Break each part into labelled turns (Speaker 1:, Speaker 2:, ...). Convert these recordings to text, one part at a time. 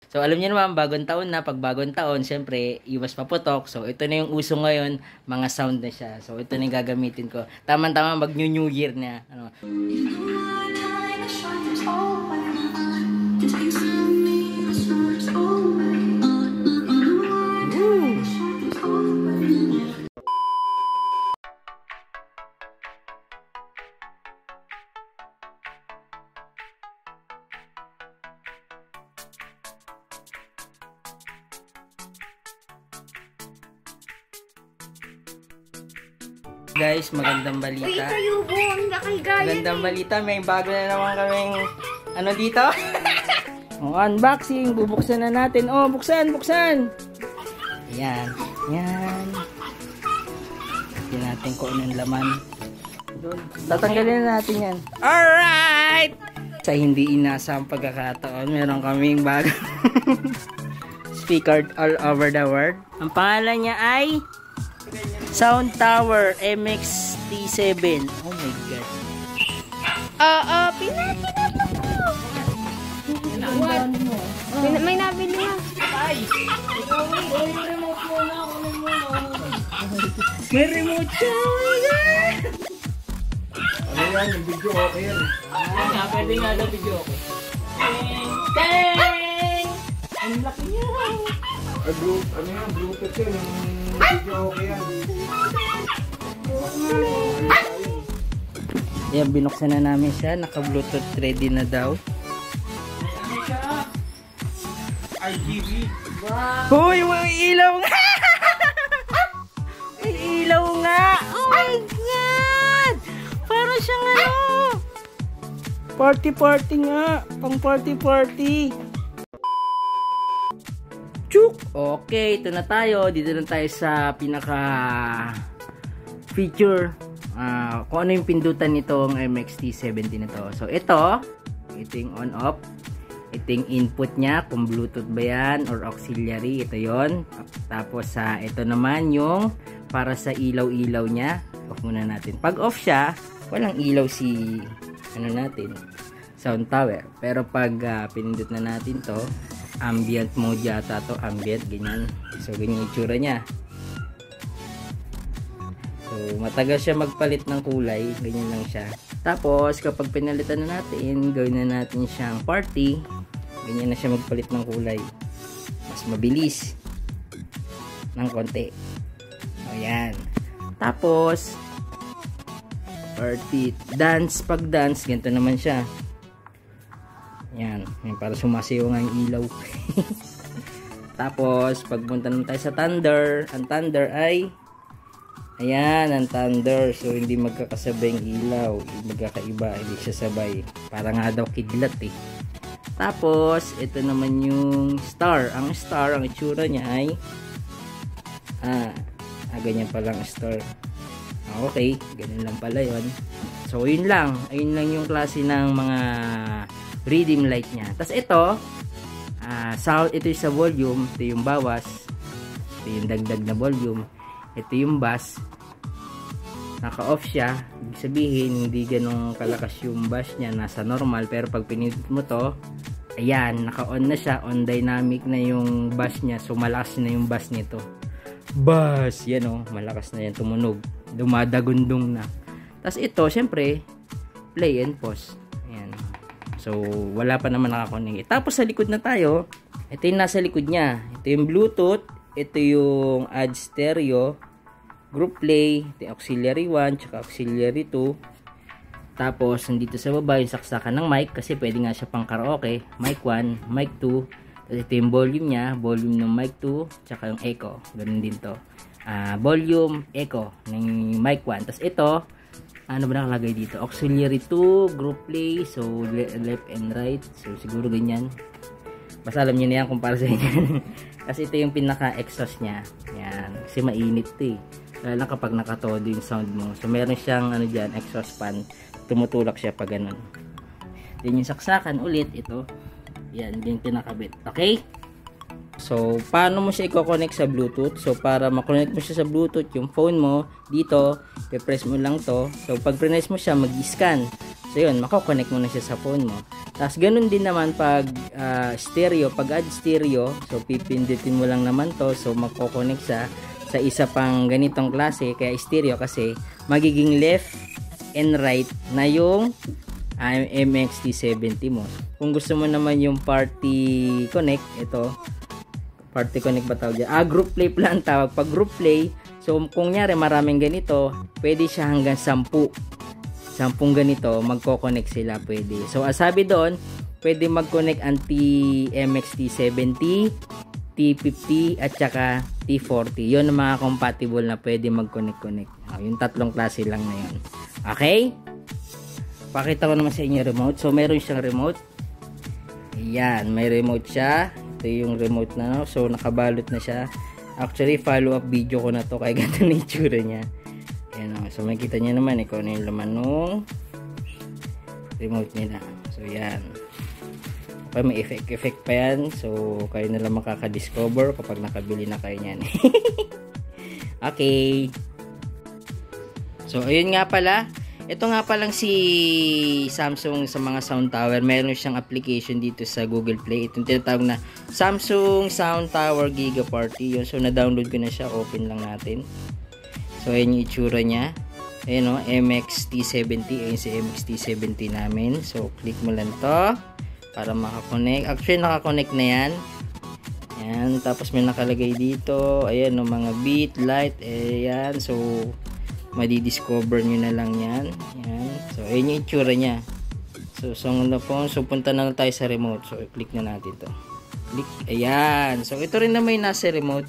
Speaker 1: So, alam niyo naman, bagong taon na. Pag bagong taon, syempre, iwas paputok. So, ito na yung uso ngayon. Mga sound na siya. So, ito na yung gagamitin ko. Tama-tama mag-New Year na. Ano. Guys, magandang balita.
Speaker 2: Uy, kayo po, ang nakagaya.
Speaker 1: Magandang balita, may bago na naman kaming ano dito? Unboxing, bubuksan na natin. Oh, buksan. Ayan, yan. Tingnan natin kung anong laman. Tatanggalin na natin yan. Alright! Sa hindi inasang pagkakataon, meron kaming bago. Speaker all over the world. Ang pangalan niya ay Sound Tower MX-T7. Oh my god.
Speaker 2: Pinapin mo. May nabili na.
Speaker 1: May remote siya.
Speaker 3: Ano yan? Yung video okay yan.
Speaker 1: Pwede nga daw video okay. Teng! Ang laki niya.
Speaker 3: Ano yan? Bluetooth yan. Yung video okay yan.
Speaker 1: Ayan, binuksan na namin siya. Naka-bluetooth ready na daw.
Speaker 3: Ano siya? RGB.
Speaker 1: Hoy, may ilaw nga! May ilaw nga! Oh my god! Parang siyang ano! Party nga! Pang party! Chuk! Okay, ito na tayo. Dito na tayo sa pinaka feature. Kung ano yung pindutan nitong MX-T70 na to. So, ito yung on-off. Ito yung input niya, kung Bluetooth ba yan or auxiliary, ito yon. Tapos ito naman yung para sa ilaw-ilaw niya. Off muna natin. Pag off siya, walang ilaw si natin, Sound Tower. Pero pag pinindot na natin to, ambient mode yata to, ambient, ganyan. So, ganyan yung itsura niya. So, matagal siya magpalit ng kulay, ganyan lang siya. Tapos, kapag pinalitan na natin, gawin na natin siyang party, ganyan na siya magpalit ng kulay. Mas mabilis ng konti. Ayan. Tapos, party, dance, pag dance, ganito naman siya. Ayan. Para sumasayaw nga yung ilaw. Tapos, pagpunta naman tayo sa thunder, ang thunder ay ayan, ang thunder. So, hindi magkakasabay yung ilaw. Magkakaiba. Hindi siya sabay. Para nga daw kidlat eh. Tapos, ito naman yung star. Ang star, ang itsura niya ay ganyan palang star. Okay. Ganun lang pala yun. So, yun lang. Ayun lang yung klase ng mga reading light niya. Tapos, ito sound, ito yung sa volume. Ito yung bawas. Ito yung dagdag na volume. Ito yung bass. Naka-off siya. Ibig sabihin, hindi ganun kalakas yung bass niya. Nasa normal. Pero pag pinindot mo to, ayan, naka-on na siya. On dynamic na yung bass niya. So, malakas na yung bass nito. Bass! Yan o. Malakas na yan. Tumunog. Dumadagundong na. Tapos ito, syempre, play and pause. Ayan. So, wala pa naman nakakonig. Tapos sa likod na tayo. Ito yung nasa likod niya. Ito yung Bluetooth. Ito yung add stereo, group play, ito yung auxiliary 1, tsaka auxiliary 2. Tapos, nandito sa baba yung saksakan ng mic, kasi pwede nga siya pang karaoke. Mic 1, mic 2. Tapos ito yung volume niya, volume ng mic 2, tsaka yung echo. Ganun din to. Volume, echo, ng mic 1. Tapos ito, ano ba nakalagay dito? Auxiliary 2, group play, so left and right. So, siguro ganyan. Basta alam niyo na yan kung para sa inyo. Kasi ito yung pinaka-exhaust niya. Yan. Kasi mainit ito eh. Lalo na kapag nakatodo yung sound mo. So, meron siyang ano dyan, exhaust fan. Tumutulak siya pag ganun. Then yung saksakan ulit, ito. Yan, yung pinakabit. Okay? So, paano mo siya i-connect sa Bluetooth? So, para ma-connect mo siya sa Bluetooth, yung phone mo, dito, i-press mo lang to. So, pag press mo siya, mag-scan. So, yun, mako-connect mo na siya sa phone mo. Tapos ganun din naman pag stereo, pag add stereo, so pipindutin mo lang naman to, so magko-connect sa isa pang ganitong klase, kaya stereo kasi magiging left and right na yung MXT70 mo. Kung gusto mo naman yung party connect, ito party connect ba tawag dyan? Group play pala ang tawag. Pag group play, so kung nyari maraming ganito, pwede siya hanggang 10 ganito, magko-connect sila pwede. So, sabi doon, pwede mag-connect ang MXT70, T50, at saka T40. Yun ang mga compatible na pwede mag-connect. Yung tatlong klase lang na yun. Okay? Pakita ko naman sa inyo remote. So, meron siyang remote. Ayan, may remote siya. Ito yung remote na, no? So, nakabalot na siya. Actually, follow-up video ko na to kaya ganito na itsura niya. Ayan, so makikita nyo naman kung ano yung laman nung remote nila. So yan, okay, may effect pa yan, so kayo na lang makaka-discover kapag nakabili na kayo nyan. Okay, so ayun nga pala, ito nga palang si Samsung sa mga sound tower, meron siyang application dito sa Google Play. Itong tinatawag na Samsung Sound Tower Giga Party. Yun, so na-download ko na siya, open lang natin. So, ayan yung itsura niya. Ayan o, MXT70. Ayan si MXT70 namin. So, click mo lang to para makakonect. Actually, nakakonect na yan. Ayan. Tapos, may nakalagay dito. Ayan o, mga beat, light. Ayan. So, madidiscover nyo na lang yan. Ayan. So, ayan yung itsura niya. So, punta na lang tayo sa remote. So, click na natin to. Click. Ayan. So, ito rin na may nasa remote.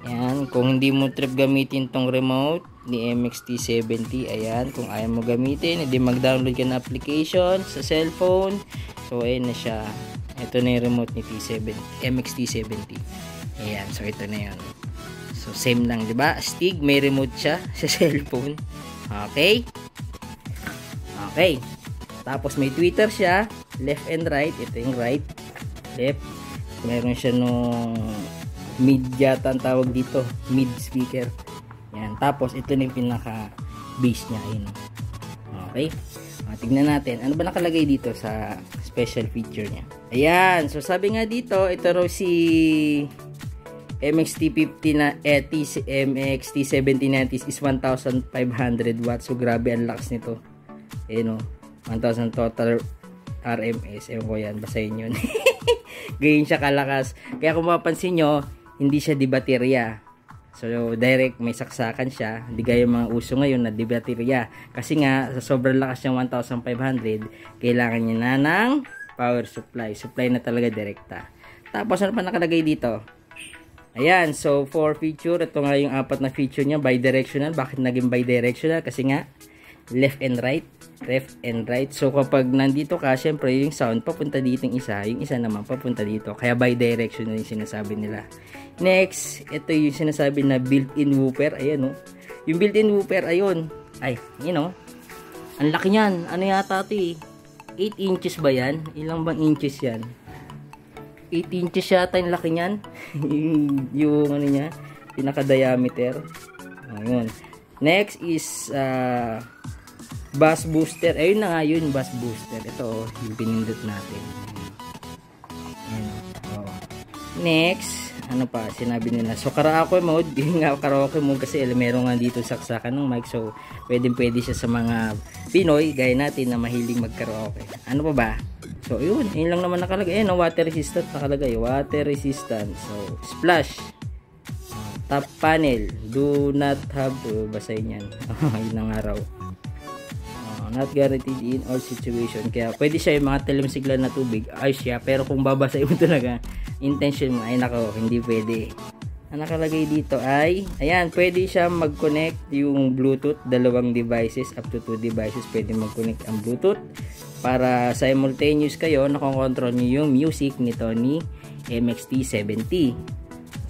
Speaker 1: Ayan, kung hindi mo trip gamitin tong remote ni MXT70, ayan, kung ayaw mo gamitin, hindi mag-download ka na application sa cellphone. So, ayan na siya. Ito na yung remote ni MXT70. Ayan, so ito na yun. So, same lang, di ba? Astig, may remote siya sa cellphone. Okay? Okay. Tapos, may tweeter siya, left and right. Ito yung right, left. Meron siya nung mid yata ang tawag dito, mid speaker. Yan, tapos ito na yung pinaka bass niya. Ayun. Okay, tignan natin ano ba nakalagay dito sa special feature niya. Ayan, so sabi nga dito, ito raw si MXT50 na MXT7090 is 1500 watts. So grabe ang lakas nito. Ayun o, 1000 total RMS. Ewan ko yan, basahin yun. Ganyan siya kalakas. Kaya kung mapapansin nyo, hindi siya di baterya. So, direct may saksakan siya. Hindi gaya yung mga uso ngayon na di baterya. Kasi nga, sa sobrang lakas niyang 1500, kailangan niya na ng power supply. Supply na talaga direkta. Tapos, ano pa nakalagay dito? Ayan, so for feature, ito nga yung apat na feature niya, bidirectional. Bakit naging bidirectional? Kasi nga, left and right. So kapag nandito ka, syempre yung sound papunta dito yung isa naman papunta dito. Kaya bidirectional yung sinasabi nila. Next, ito yung sinasabi na built-in woofer. Ayan o. Yung built-in woofer, ayun. Ay, you know. Ang laki niyan. Ano yata ito eh? 8 inches ba yan? Ilang bang inches yan? 8 inches yata yung laki niyan. yung ano niya, pinaka-diameter. Ayun. Next is bass booster. Ayun na nga yun, bass booster. Ito, yung pinindot natin. Ayan. Oh. Next, ano pa, sinabi nila. So, karaoke mode. Yung nga, karaoke mode kasi meron nga dito saksakan ng mic. So, pwede siya sa mga Pinoy, gaya natin na mahilig mag-karaoke. Ano pa ba? So, yun. Yun lang naman nakalagay. Ayun, water resistant nakalagay. Water resistant. So, splash. Top panel. Do not have to. Basahin yan. Yun ang araw. Not guaranteed in all situation. Kaya pwede siya yung mga talimsiglan na tubig. Ayos siya. Pero kung babasahin mo talaga, intention mo, ay nako, hindi pwede. Ang nakalagay dito ay, ayan, pwede siya mag-connect yung Bluetooth, dalawang devices, up to 2 devices, pwede mag-connect ang Bluetooth para simultaneous kayo, nakokontrol nyo yung music nito ni MXT70.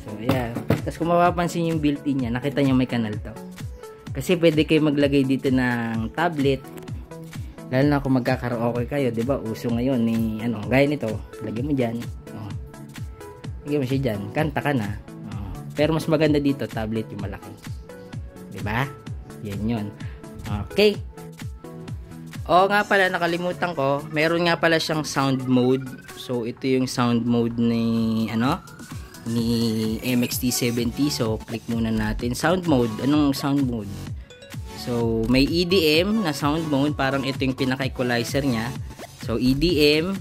Speaker 1: So, ayan. Tapos kung mapapansin yung built-in niya, nakita nyo may kanal to. Kasi pwede kayo maglagay dito ng tablet, lalo na kung magkakaraoke kayo, 'di ba? Uso ngayon ni ano, gaya nito, lagyan mo diyan. Oh. Lagyan mo siya diyan, kanta ka na. Oh. Pero mas maganda dito, tablet yung malaki. 'Di ba? Yan 'yon. Okay. Oo nga pala, nakalimutan ko. Meron nga pala siyang sound mode. So ito yung sound mode ni ni MXT70. So click muna natin sound mode. Anong sound mode? So may EDM na sound mode, parang ito yung pinaka-equalizer niya. So EDM,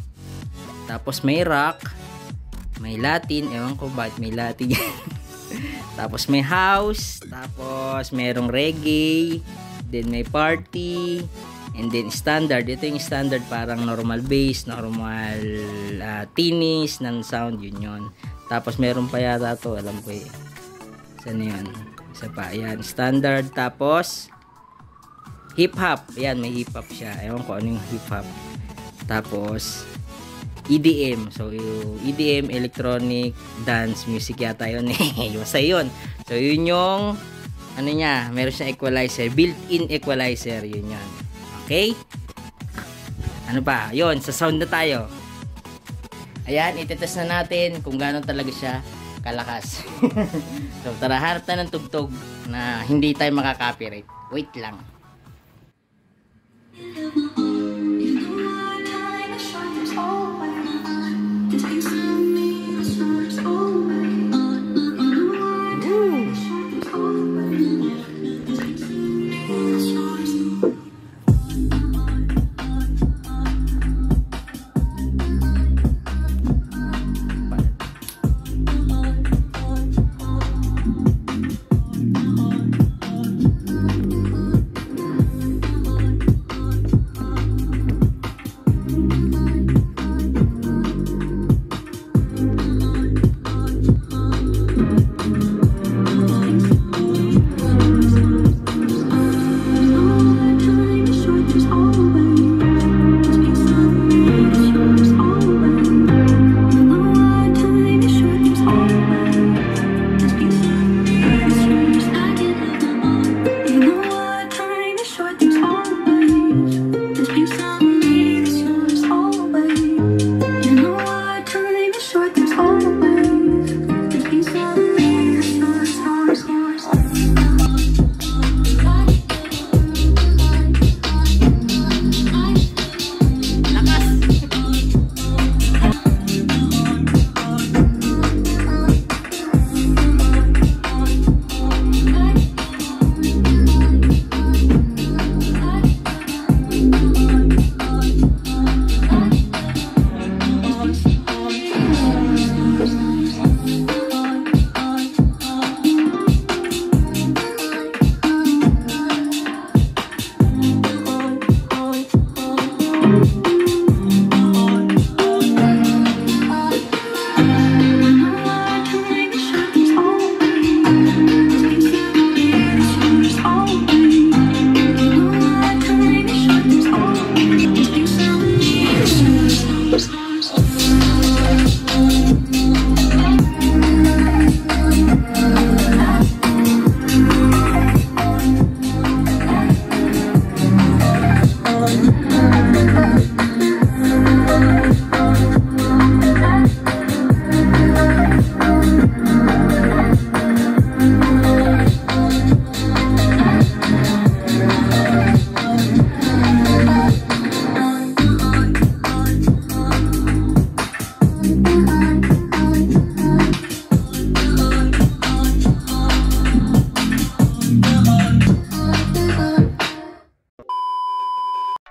Speaker 1: tapos may rock, may Latin, ewan ko bakit may Latin. Tapos may house, tapos merong reggae, then may party, and then standard. Ito yung standard, parang normal bass, normal tinis ng sound, yun. Tapos meron pa yata to, alam ko eh. Saan yun? Isa pa, ayan, standard. Tapos hip hop, ayan, may hip hop siya. Ewan ko ano yung hip hop. Tapos EDM. So yung EDM, electronic dance music yata yun eh. Basta yun. So yun yung ano niya, meron siyang equalizer, built-in equalizer, yun yan. Okay? Ano pa? Yun, sa sound na tayo. Ayan, itetest na natin kung gaano talaga siya kalakas. So tara, hanap na ng tugtog na hindi tayo makaka-copyright. Wait lang.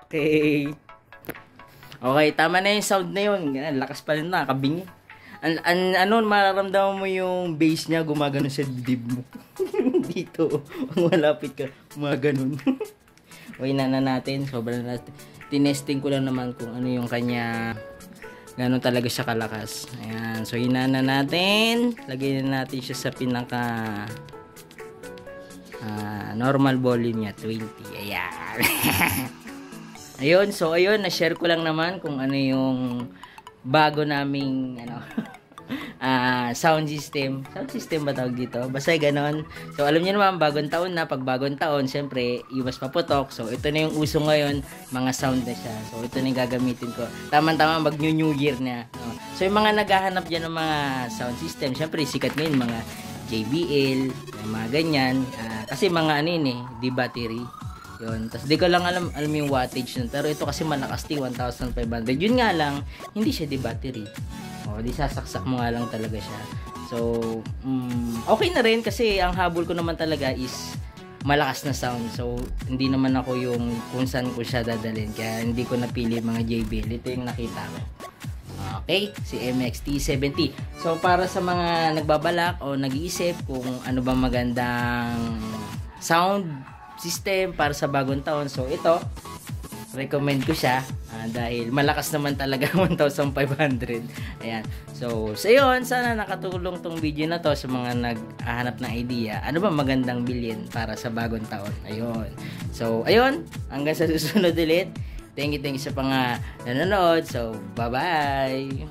Speaker 1: Okay. Okay, tama na yung sound na yun. Lakas pa rin na, kabingi. Ano, mararamdaman mo yung bass niya, gumagano sa dibdib mo. Dito, malapit ka, gumagano. Okay na natin, sobrang natin. Tinesting ko lang naman kung ano yung kanya, gano'n talaga siya kalakas. Ayan, so hinana natin. Lagay na natin siya sa pinaka normal volume niya, 20. Ayan. Ayun, so ayun, na-share ko lang naman kung ano yung bago naming sound system. Sound system ba tawag dito? Basta ganon. So alam niyo naman, bagong taon na. Pag bagong taon, syempre, iwas paputok. So ito na yung uso ngayon, mga sound na siya. So ito na yung gagamitin ko. Tama-tama, mag-new year na. So yung mga naghahanap dyan ng mga sound system, syempre sikat ngayon, mga JBL, mga ganyan. Kasi mga ano yun eh, di battery. Yun. Tapos di ko lang alam yung wattage nun. Pero ito kasi malakas din, 1,500. Yun nga lang, hindi siya di battery. O, di sasaksak mo nga lang talaga siya. So, okay na rin kasi ang habol ko naman talaga is malakas na sound. So, hindi naman ako yung kung saan ko siya dadalhin. Kaya hindi ko napili mga JBL. Ito yung nakita ko. Okay, si MXT70. So, para sa mga nagbabalak o nag-iisip kung ano ba magandang sound system para sa bagong taon. So, ito, recommend ko siya dahil malakas naman talaga 1,500. Ayan. So, sa yun, sana nakatulong tong video na to sa mga naghahanap ng idea. Ano ba magandang bilhin para sa bagong taon? Ayun. So, ayun. Hanggang sa susunod ulit. Thank you sa mga nanonood. So, bye-bye!